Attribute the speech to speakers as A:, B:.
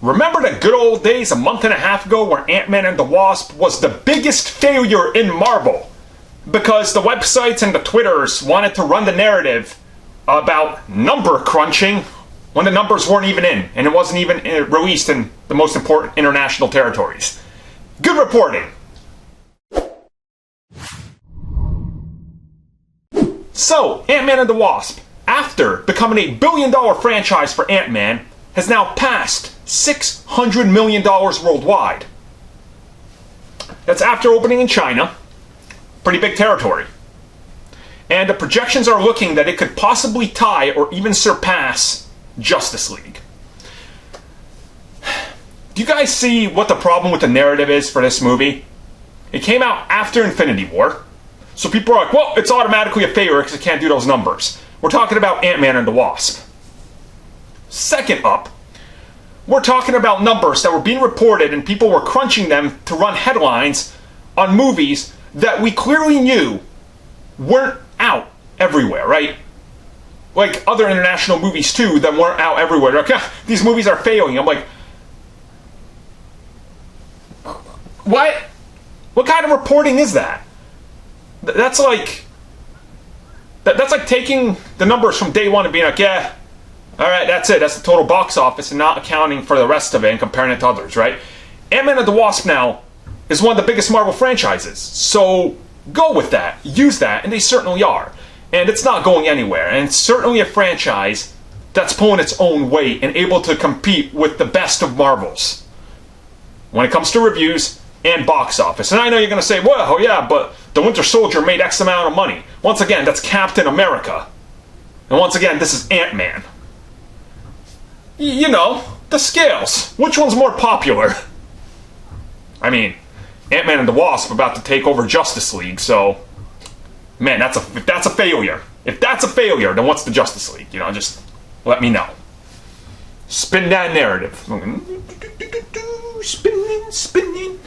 A: Remember the good old days a month and a half ago where Ant-Man and the Wasp was the biggest failure in Marvel? Because the websites and the Twitters wanted to run the narrative about number crunching when the numbers weren't even in, and it wasn't even released in the most important international territories. Good reporting. So, Ant-Man and the Wasp, after becoming a billion-dollar franchise for Ant-Man, has now passed $600 million worldwide. That's after opening in China. Pretty big territory. And the projections are looking that it could possibly tie or even surpass Justice League. Do you guys see what the problem with the narrative is for this movie? It came out after Infinity War, so people are like, well, it's automatically a failure because it can't do those numbers. We're talking about Ant-Man and the Wasp. Second up, we're talking about numbers that were being reported and people were crunching them to run headlines on movies that we clearly knew weren't out everywhere, right? Like other international movies too that weren't out everywhere. Like, yeah, these movies are failing. I'm like, what? What kind of reporting is that? That's like taking the numbers from day one and being like, yeah, all right, that's it. That's the total box office and not accounting for the rest of it and comparing it to others, right? Ant-Man and the Wasp now is one of the biggest Marvel franchises. So go with that. Use that, and they certainly are. And it's not going anywhere. And it's certainly a franchise that's pulling its own weight and able to compete with the best of Marvels when it comes to reviews and box office. And I know you're going to say, well, yeah, but the Winter Soldier made X amount of money. Once again, that's Captain America. And once again, this is Ant-Man. You know, the scales. Which one's more popular? I mean, Ant-Man and the Wasp about to take over Justice League, so man, if that's a failure. If that's a failure, then what's the Justice League? You know, just let me know. Spin that narrative. Spinning, spinning.